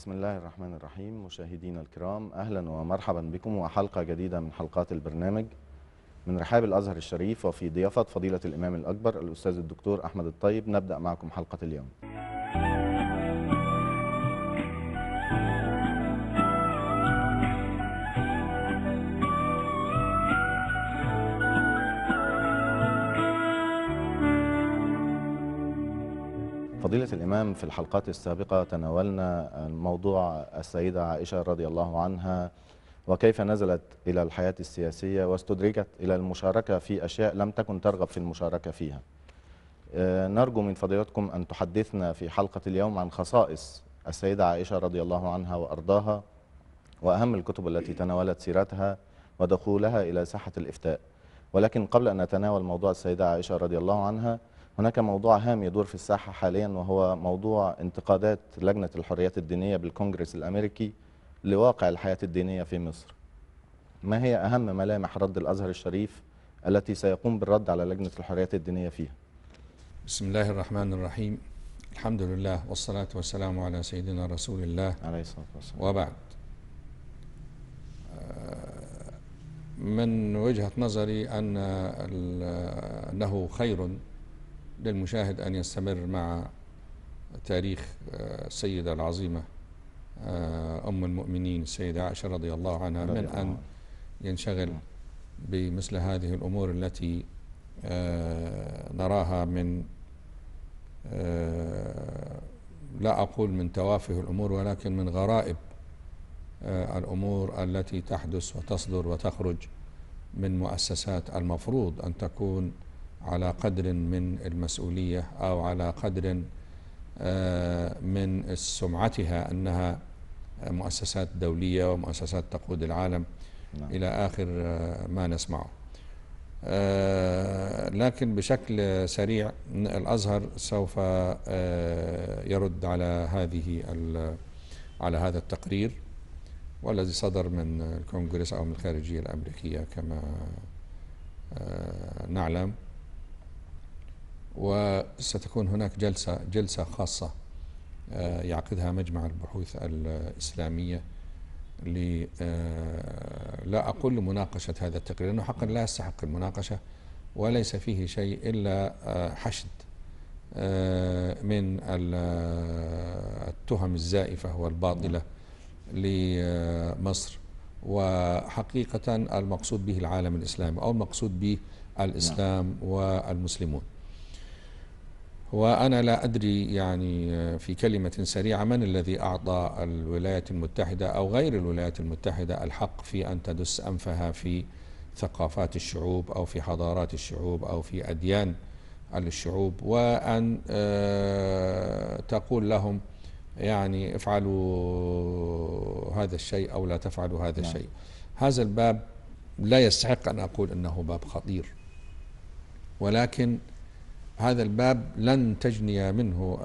بسم الله الرحمن الرحيم. مشاهدينا الكرام، أهلا ومرحبا بكم وحلقة جديدة من حلقات البرنامج من رحاب الأزهر الشريف، وفي ضيافة فضيلة الإمام الأكبر الأستاذ الدكتور أحمد الطيب. نبدأ معكم حلقة اليوم. فضيلة الإمام، في الحلقات السابقة تناولنا موضوع السيدة عائشة رضي الله عنها، وكيف نزلت إلى الحياة السياسية واستدرجت إلى المشاركة في أشياء لم تكن ترغب في المشاركة فيها. نرجو من فضيلتكم أن تحدثنا في حلقة اليوم عن خصائص السيدة عائشة رضي الله عنها وأرضاها، وأهم الكتب التي تناولت سيرتها ودخولها إلى ساحة الإفتاء. ولكن قبل أن نتناول موضوع السيدة عائشة رضي الله عنها، هناك موضوع هام يدور في الساحة حاليا، وهو موضوع انتقادات لجنة الحريات الدينية بالكونجرس الأمريكي لواقع الحياة الدينية في مصر. ما هي أهم ملامح رد الأزهر الشريف التي سيقوم بالرد على لجنة الحريات الدينية فيها؟ بسم الله الرحمن الرحيم. الحمد لله والصلاة والسلام على سيدنا رسول الله عليه الصلاة والسلام. وبعد، من وجهة نظري أنه خير للمشاهد أن يستمر مع تاريخ السيدة العظيمة أم المؤمنين السيدة عائشة رضي الله عنها من أن ينشغل بمثل هذه الأمور التي نراها من لا أقول من توافه الأمور، ولكن من غرائب الأمور التي تحدث وتصدر وتخرج من مؤسسات المفروض أن تكون على قدر من المسؤولية أو على قدر من سمعتها أنها مؤسسات دولية ومؤسسات تقود العالم. نعم. إلى آخر ما نسمعه. لكن بشكل سريع الأزهر سوف يرد على هذا التقرير، والذي صدر من الكونغرس أو من الخارجية الأمريكية كما نعلم. وستكون هناك جلسة خاصة يعقدها مجمع البحوث الإسلامية لا أقول لمناقشة هذا التقرير، لأنه حقا لا يستحق المناقشة، وليس فيه شيء إلا حشد من التهم الزائفة والباطلة لمصر. وحقيقة المقصود به العالم الإسلامي، أو المقصود به الإسلام والمسلمون. وأنا لا أدري يعني في كلمة سريعة من الذي أعطى الولايات المتحدة أو غير الولايات المتحدة الحق في أن تدس أنفها في ثقافات الشعوب أو في حضارات الشعوب أو في أديان الشعوب، وأن تقول لهم يعني افعلوا هذا الشيء أو لا تفعلوا هذا الشيء. هذا الباب لا يستحق أن أقول أنه باب خطير، ولكن هذا الباب لن تجني منه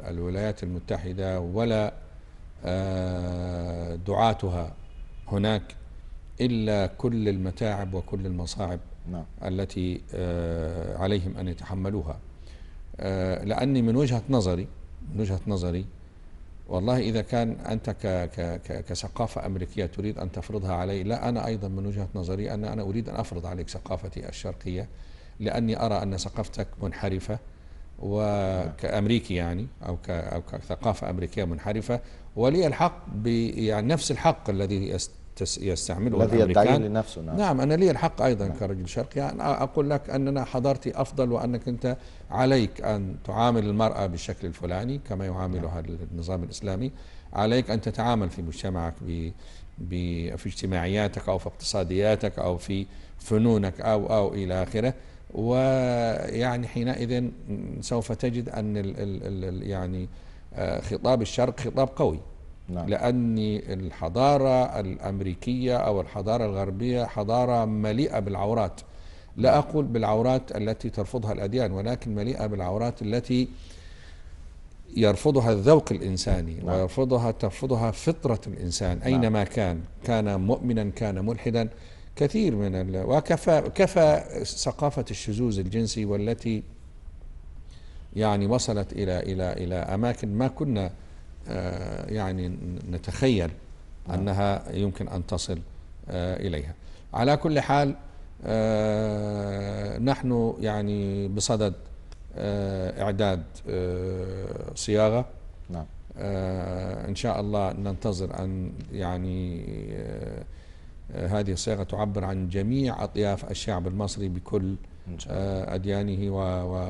الولايات المتحدة ولا دعاتها هناك إلا كل المتاعب وكل المصاعب التي عليهم أن يتحملوها. لأني من وجهة نظري والله إذا كان أنت كثقافة أمريكية تريد أن تفرضها علي، لا، أنا أيضا من وجهة نظري أنا أريد أن أفرض عليك ثقافتي الشرقية، لأني أرى أن ثقافتك منحرفة، وكأمريكي يعني أو كثقافة أمريكية منحرفة، ولي الحق يعني نفس الحق الذي يستعمله الأمريكان لنفسه. نعم، أنا لي الحق أيضا كرجل شرقي أن أقول لك أننا حضارتي أفضل، وأنك أنت عليك أن تعامل المرأة بالشكل الفلاني كما يعاملها النظام الإسلامي، عليك أن تتعامل في مجتمعك في اجتماعياتك أو في اقتصادياتك أو في فنونك أو إلى آخره. ويعني حينئذ سوف تجد أن يعني خطاب الشرق خطاب قوي. لأن الحضارة الأمريكية أو الحضارة الغربية حضارة مليئة بالعورات، لا أقول بالعورات التي ترفضها الأديان، ولكن مليئة بالعورات التي يرفضها الذوق الإنساني ترفضها فطرة الإنسان أينما كان مؤمنا كان ملحدا. كثير من وكفى ثقافة الشذوذ الجنسي، والتي يعني وصلت إلى أماكن ما كنا يعني نتخيل أنها يمكن أن تصل إليها. على كل حال نحن يعني بصدد إعداد صياغة. نعم. إن شاء الله ننتظر أن يعني هذه الصيغة تعبر عن جميع أطياف الشعب المصري بكل أديانه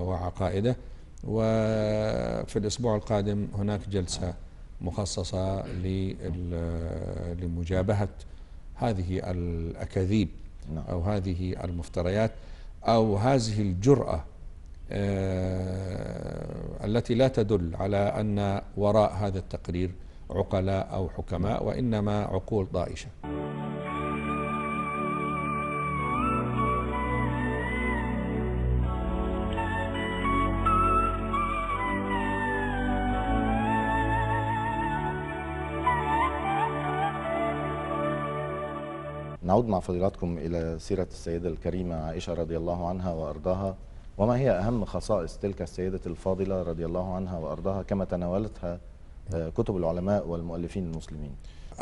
وعقائده. وفي الأسبوع القادم هناك جلسة مخصصة لمجابهة هذه الأكاذيب أو هذه المفتريات أو هذه الجرأة التي لا تدل على أن وراء هذا التقرير عقلاء أو حكماء، وإنما عقول ضائشة. نعود مع فضيلتكم إلى سيرة السيدة الكريمة عائشة رضي الله عنها وأرضاها، وما هي أهم خصائص تلك السيدة الفاضلة رضي الله عنها وأرضاها كما تناولتها كتب العلماء والمؤلفين المسلمين.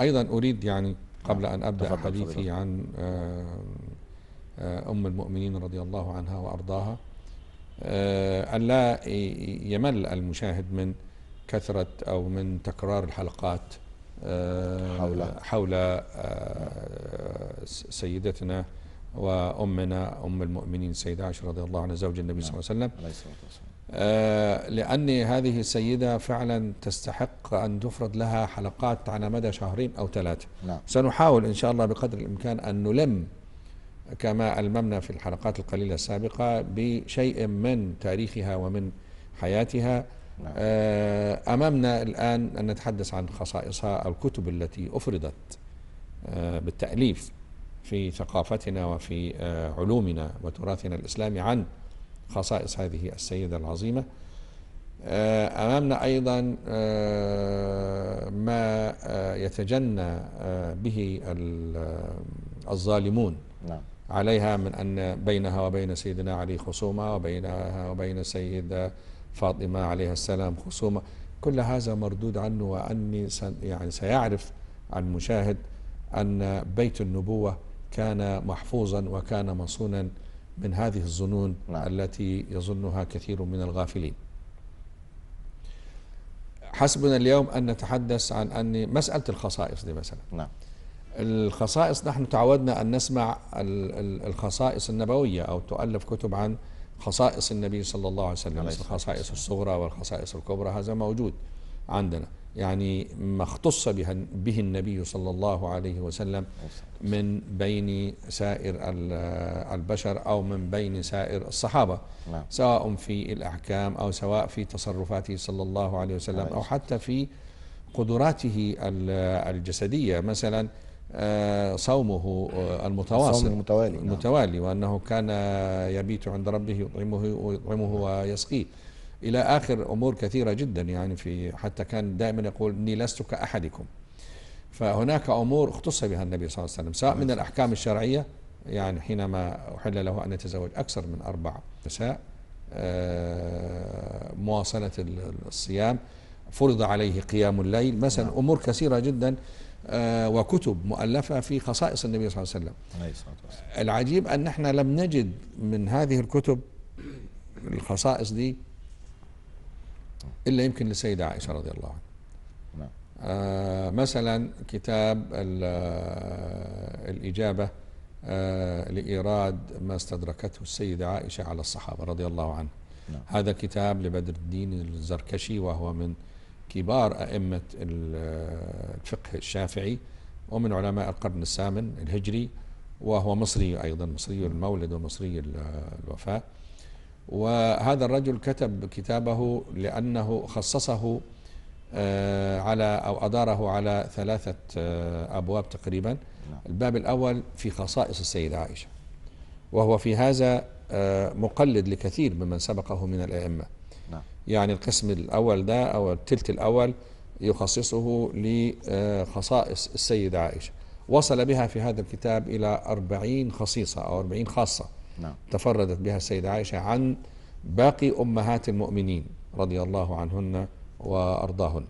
أيضا أريد يعني قبل أن أبدأ حديثي عن أم المؤمنين رضي الله عنها وأرضاها أن لا يمل المشاهد من كثرة أو من تكرار الحلقات حول سيدتنا وأمنا أم المؤمنين السيدة عائشة رضي الله عنها زوج النبي صلى الله عليه وسلم، لأن هذه السيدة فعلا تستحق أن تفرض لها حلقات على مدى 2 أو 3. سنحاول إن شاء الله بقدر الإمكان أن نلم كما ألممنا في الحلقات القليلة السابقة بشيء من تاريخها ومن حياتها. أمامنا الآن أن نتحدث عن خصائصها، الكتب التي أفرضت بالتأليف في ثقافتنا وفي علومنا وتراثنا الإسلامي عن خصائص هذه السيدة العظيمة. أمامنا أيضا ما يتجنى به الظالمون عليها من أن بينها وبين سيدنا علي خصومة، وبينها وبين السيدة فاطمة عليها السلام خصومة. كل هذا مردود عنه، وأني يعني سيعرف المشاهد أن بيت النبوة كان محفوظا وكان مصونا من هذه الظنون التي يظنها كثير من الغافلين. حسبنا اليوم أن نتحدث عن أن مسألة الخصائص دي مثلا. الخصائص نحن تعودنا أن نسمع الخصائص النبوية أو تؤلف كتب عن خصائص النبي صلى الله عليه وسلم، مثل الخصائص الصغرى والخصائص الكبرى. هذا موجود عندنا، يعني ما اختص به النبي صلى الله عليه وسلم من بين سائر البشر أو من بين سائر الصحابة، سواء في الأحكام أو سواء في تصرفاته صلى الله عليه وسلم أو حتى في قدراته الجسدية. مثلا صومه المتوالي، وأنه كان يبيت عند ربه يطعمه ويسقيه إلى آخر أمور كثيرة جدا. يعني في حتى كان دائما يقول إني لست كأحدكم. فهناك أمور اختص بها النبي صلى الله عليه وسلم، سواء من الأحكام الشرعية، يعني حينما أحل له أن يتزوج أكثر من 4 نساء، مواصلة الصيام، فرض عليه قيام الليل مثلا، أمور كثيرة جدا، وكتب مؤلفة في خصائص النبي صلى الله عليه وسلم. العجيب أن احنا لم نجد من هذه الكتب الخصائص دي إلا يمكن للسيدة عائشة رضي الله عنها. مثلا كتاب الإجابة لإيراد ما استدركته السيدة عائشة على الصحابة رضي الله عنه. هذا كتاب لبدر الدين الزركشي، وهو من كبار أئمة الفقه الشافعي ومن علماء القرن الثامن الهجري، وهو مصري أيضا، مصري المولد ومصري الوفاة. وهذا الرجل كتب كتابه لأنه خصصه على أو أداره على 3 أبواب تقريبا. الباب الأول في خصائص السيدة عائشة، وهو في هذا مقلد لكثير ممن سبقه من الأئمة. يعني القسم الأول ده أو الثلث الأول يخصصه لخصائص السيدة عائشة، وصل بها في هذا الكتاب إلى 40 خصيصة أو 40 خاصة تفردت بها السيدة عائشة عن باقي أمهات المؤمنين رضي الله عنهن وأرضاهن.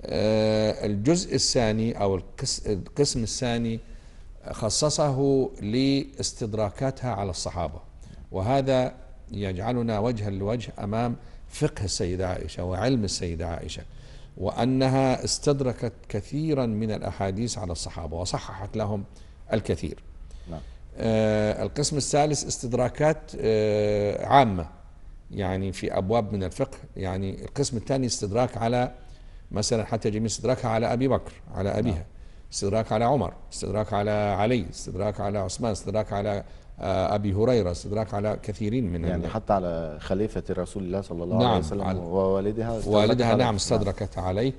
الجزء الثاني أو القسم الثاني خصصه لاستدراكاتها على الصحابة، وهذا يجعلنا وجها لوجه أمام فقه السيدة عائشة وعلم السيدة عائشة، وأنها استدركت كثيرا من الأحاديث على الصحابة وصححت لهم الكثير. نعم. القسم الثالث استدراكات عامة، يعني في أبواب من الفقه. يعني القسم الثاني استدراك على مثلا حتى جميع استدراكها على أبي بكر، على أبيها، استدراك على عمر، استدراك على علي، استدراك على عثمان، استدراك على أبي هريرة، استدراك على كثيرين من يعني حتى على خليفة رسول الله صلى الله نعم عليه وسلم ووالدها والدها، نعم نعم. استدركت عليه،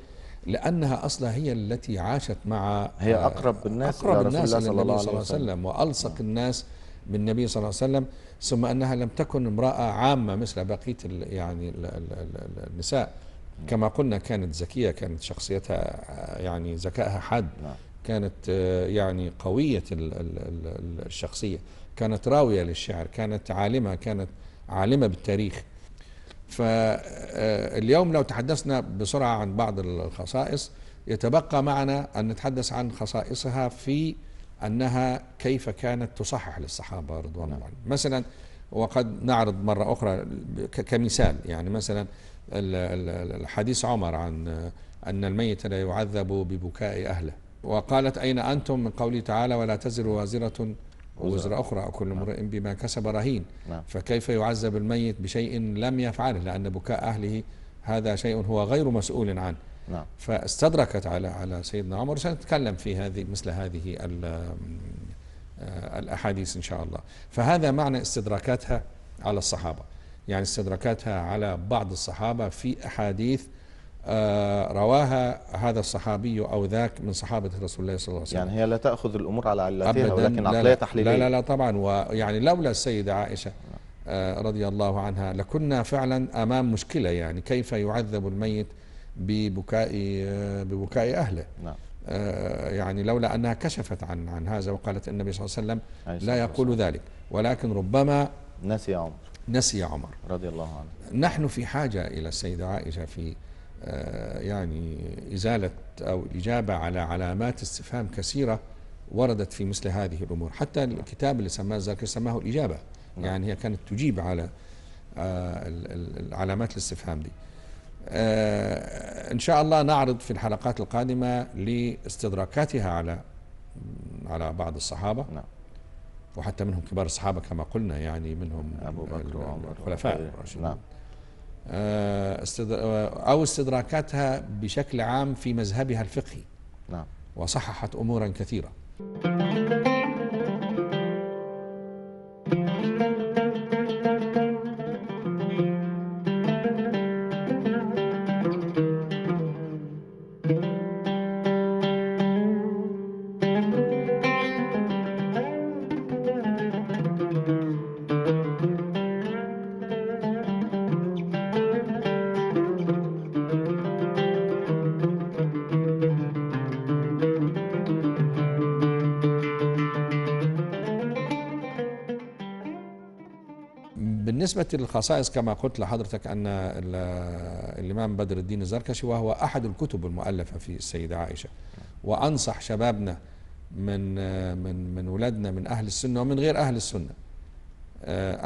لأنها أصلا هي التي عاشت مع هي أقرب الناس أقرب إلى رسول الناس الله إلى صلى الله النبي صلى عليه الله عليه وسلم. وسلم وألصق الناس بالنبي صلى الله عليه وسلم، ثم أنها لم تكن امرأة عامة مثل بقية يعني النساء. كما قلنا كانت ذكية، كانت شخصيتها يعني ذكائها حاد، نعم. كانت يعني قوية الشخصية، كانت راوية للشعر، كانت عالمة، كانت عالمة بالتاريخ. فاليوم لو تحدثنا بسرعة عن بعض الخصائص، يتبقى معنا أن نتحدث عن خصائصها في أنها كيف كانت تصحح للصحابة رضوان الله عنهم. مثلا، وقد نعرض مرة أخرى كمثال، يعني مثلا الحديث عمر عن أن الميت لا يعذب ببكاء أهله، وقالت أين أنتم من قوله تعالى ولا تزر وازرة وزر أخرى وكل امرئ بما كسب رهين. نعم. فكيف يعذب الميت بشيء لم يفعله، لأن بكاء أهله هذا شيء هو غير مسؤول عنه. نعم. فاستدركت على سيدنا عمر، وسنتكلم في هذه مثل هذه الأحاديث إن شاء الله. فهذا معنى استدراكاتها على الصحابة، يعني استدراكاتها على بعض الصحابة في أحاديث رواها هذا الصحابي أو ذاك من صحابة رسول الله صلى الله عليه وسلم. يعني هي لا تأخذ الأمور على علتها، أبداً، ولكن لا عقلية لا تحليلية. لا طبعا. ويعني لولا السيدة عائشة رضي الله عنها لكنا فعلا أمام مشكلة، يعني كيف يعذب الميت ببكاء أهله. نعم. يعني لولا أنها كشفت عن هذا وقالت النبي صلى الله عليه وسلم لا يقول ذلك، ولكن ربما نسي عمر رضي الله عنه. نحن في حاجة إلى السيدة عائشة في يعني إزالة أو الإجابة على علامات استفهام كثيرة وردت في مثل هذه الأمور. حتى الكتاب اللي سماه الزاكر سماه الإجابة. يعني هي كانت تجيب على العلامات الاستفهام دي. إن شاء الله نعرض في الحلقات القادمة لاستدراكاتها على بعض الصحابة. نعم. وحتى منهم كبار الصحابة كما قلنا، يعني منهم أبو بكر وعمر الخلفاء الراشدين. نعم. أو استدراكاتها بشكل عام في مذهبها الفقهي. نعم. وصححت أمورا كثيرة. بالنسبة للخصائص كما قلت لحضرتك أن الإمام بدر الدين الزركشي وهو أحد الكتب المؤلفة في السيدة عائشة، وأنصح شبابنا من ولادنا من أهل السنة ومن غير أهل السنة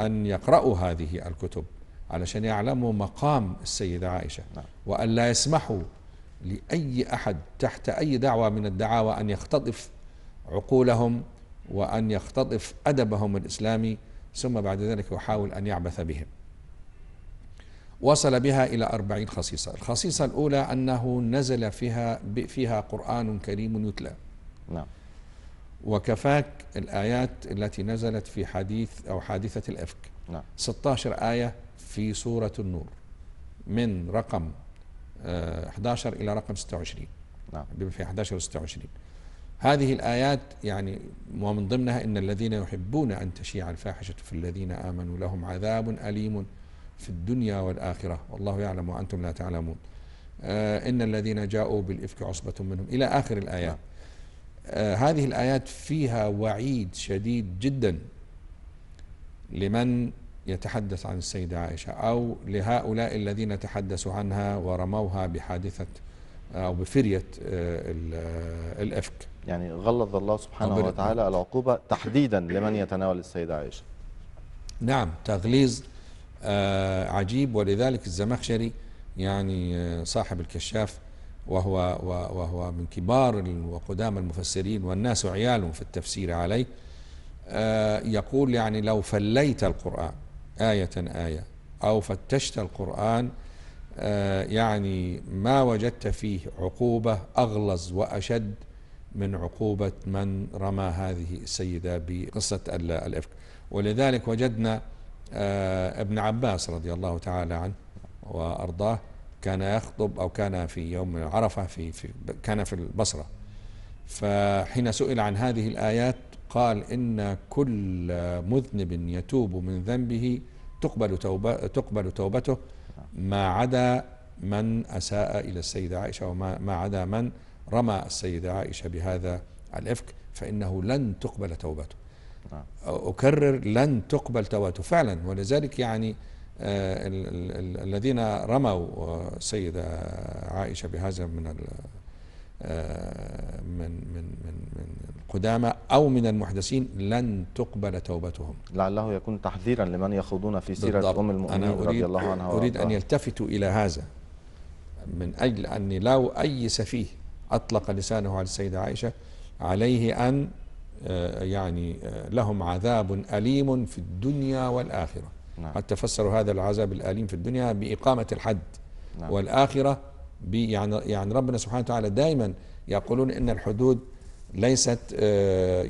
أن يقرأوا هذه الكتب علشان يعلموا مقام السيدة عائشة، وأن لا يسمحوا لأي أحد تحت أي دعوة من الدعاوى أن يختطف عقولهم وأن يختطف أدبهم الإسلامي ثم بعد ذلك يحاول أن يعبث بهم. وصل بها إلى 40 خصيصة. الخصيصة الأولى أنه نزل فيها قرآن كريم يتلى. نعم. وكفاك الآيات التي نزلت في حادثة الإفك. نعم. 16 آية في سورة النور من رقم 11 إلى رقم 26. نعم. في 11 و 26 هذه الآيات، يعني ومن ضمنها إن الذين يحبون أن تشيع الفاحشة في الذين آمنوا لهم عذاب أليم في الدنيا والآخرة والله يعلم وأنتم لا تعلمون، إن الذين جاءوا بالإفك عصبة منهم إلى آخر الآيات. هذه الآيات فيها وعيد شديد جدا لمن يتحدث عن السيدة عائشة أو لهؤلاء الذين تحدثوا عنها ورموها بحادثة أو بفرية الإفك. يعني غلظ الله سبحانه وتعالى العقوبة تحديدا لمن يتناول السيدة عائشة. نعم، تغليظ عجيب. ولذلك الزمخشري يعني صاحب الكشاف، وهو من كبار وقدام المفسرين والناس عيال في التفسير عليه، يقول يعني لو فليت القرآن آية آية أو فتشت القرآن يعني ما وجدت فيه عقوبة أغلظ وأشد من عقوبة من رمى هذه السيدة بقصة الإفك. ولذلك وجدنا ابن عباس رضي الله تعالى عنه وأرضاه كان يخطب، أو كان في يوم عرفة كان في البصرة، فحين سئل عن هذه الآيات قال إن كل مذنب يتوب من ذنبه تقبل توبته ما عدا من أساء إلى السيدة عائشة، وما عدا من رمى السيدة عائشة بهذا الإفك فإنه لن تقبل توبته. أكرر، لن تقبل توبته فعلا. ولذلك يعني الذين رموا السيدة عائشة بهذا من القدامى أو من المحدثين لن تقبل توبتهم. لعله يكون تحذيرا لمن يخوضون في سيرة أم المؤمنين رضي الله عنها. أريد أن يلتفتوا إلى هذا، من أجل أن لو أي سفيه أطلق لسانه على السيدة عائشة عليه أن يعني لهم عذاب أليم في الدنيا والآخرة. نعم. حتى فسروا هذا العذاب الأليم في الدنيا بإقامة الحد. نعم. والآخرة يعني ربنا سبحانه وتعالى دائما يقولون إن الحدود ليست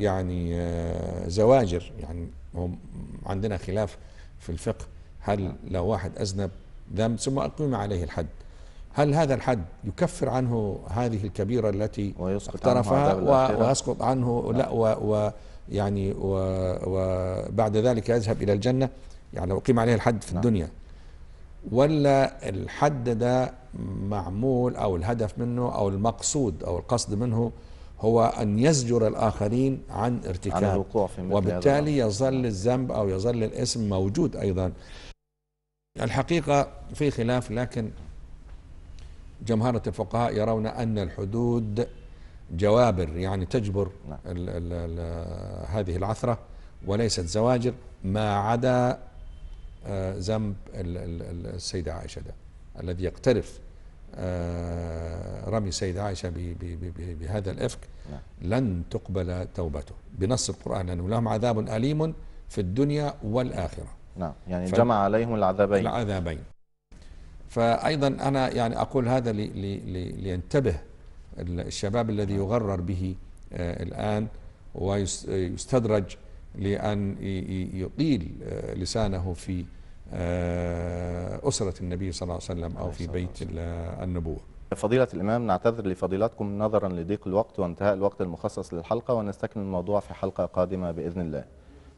يعني زواجر. يعني عندنا خلاف في الفقه، هل لو واحد أذنب ذنب ثم أقيم عليه الحد، هل هذا الحد يكفر عنه هذه الكبيرة التي اقترفها ويسقط عنه؟ لا، ويعني وبعد ذلك يذهب إلى الجنة، يعني لو أقيم عليه الحد في الدنيا، ولا الحد ده معمول أو الهدف منه أو المقصود أو القصد منه هو أن يزجر الآخرين عن ارتكاب، وبالتالي يظل الذنب أو يظل الاسم موجود أيضا. الحقيقة في خلاف، لكن جمهرة الفقهاء يرون أن الحدود جوابر، يعني تجبر هذه العثرة وليست زواجر، ما عدا ذنب السيدة عائشة ده الذي يقترف رمي السيدة عائشة بهذا الإفك لن تقبل توبته بنص القرآن، لأنه لهم عذاب أليم في الدنيا والآخرة. نعم، يعني جمع عليهم العذابين. فأيضا أنا يعني أقول هذا لينتبه الشباب الذي يغرر به الآن ويستدرج لأن يطيل لسانه في أسرة النبي صلى الله عليه وسلم أو في بيت النبوة. فضيلة الإمام، نعتذر لفضيلتكم نظرا لضيق الوقت وانتهاء الوقت المخصص للحلقة، ونستكمل الموضوع في حلقة قادمة بإذن الله.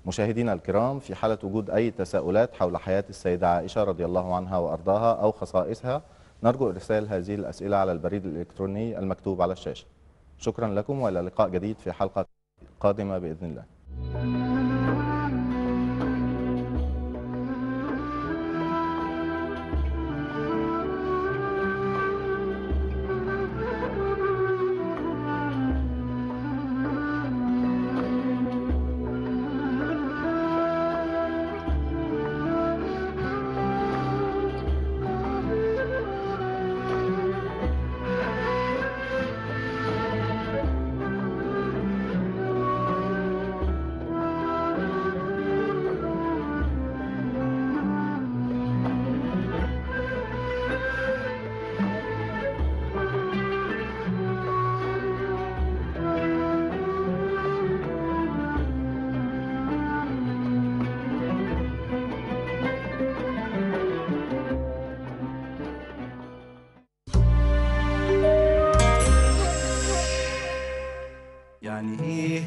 مشاهدينا الكرام، في حالة وجود أي تساؤلات حول حياة السيدة عائشة رضي الله عنها وأرضاها أو خصائصها، نرجو إرسال هذه الأسئلة على البريد الإلكتروني المكتوب على الشاشة. شكرا لكم، وإلى لقاء جديد في حلقة قادمة بإذن الله. يعني ايه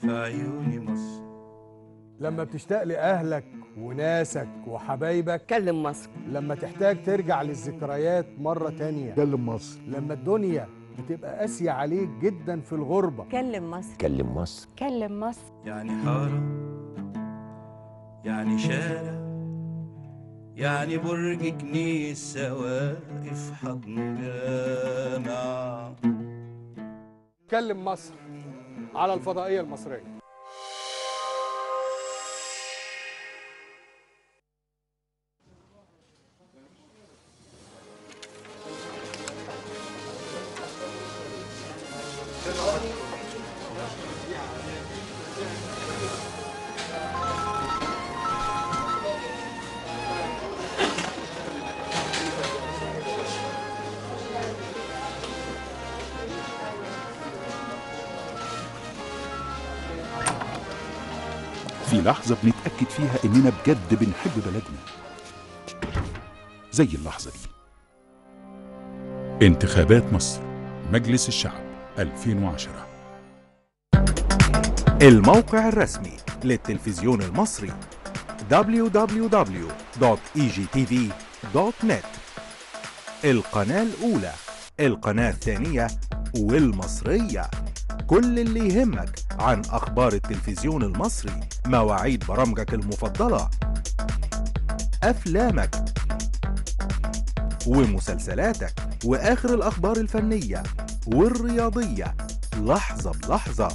في عيوني مصر؟ لما بتشتاق لأهلك وناسك وحبايبك كلم مصر. لما تحتاج ترجع للذكريات مرة تانية كلم مصر. لما الدنيا بتبقى قاسية عليك جدا في الغربة كلم مصر. كلم مصر. كلم مصر. يعني حارة يعني شارع، يعني برج كنيسة واقف حضن جامع. كلم مصر على الفضائية المصرية. في لحظة بنتأكد فيها إننا بجد بنحب بلدنا، زي اللحظة دي. انتخابات مصر مجلس الشعب 2010. الموقع الرسمي للتلفزيون المصري www.egtv.net. القناة الأولى، القناة الثانية والمصرية. كل اللي يهمك عن أخبار التلفزيون المصري، مواعيد برامجك المفضلة، أفلامك ومسلسلاتك، وآخر الأخبار الفنية والرياضية لحظة بلحظة.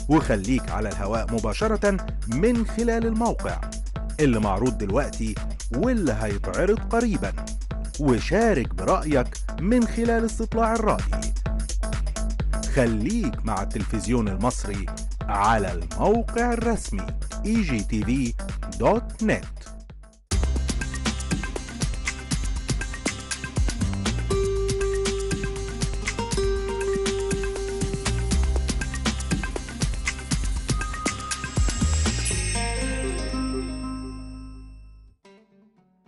وخليك على الهواء مباشرة من خلال الموقع اللي معروض دلوقتي واللي هيتعرض قريبا، وشارك برأيك من خلال استطلاع الرأي. خليك مع التلفزيون المصري على الموقع الرسمي egtv.net.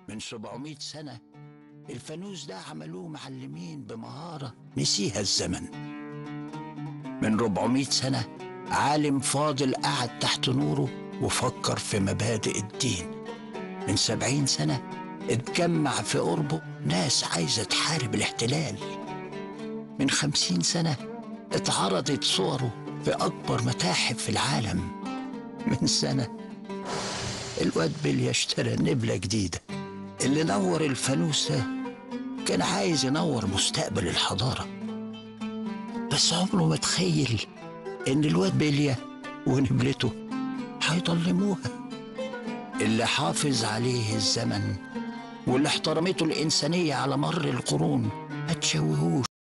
من 700 سنة الفانوس ده عملوه معلمين بمهارة نسيها الزمن. من 400 سنة عالم فاضل قعد تحت نوره وفكر في مبادئ الدين. من 70 سنة اتجمع في قربه ناس عايزة تحارب الاحتلال. من 50 سنة اتعرضت صوره في أكبر متاحف في العالم. من سنة الواد بليا اشترى نبلة جديدة. اللي نور الفانوس ده كان عايز ينور مستقبل الحضارة، بس عمره ما تخيل إن الواد بليا ونبلته هيضلموها. اللي حافظ عليه الزمن واللي احترمته الإنسانية على مر القرون ما تشوهوش.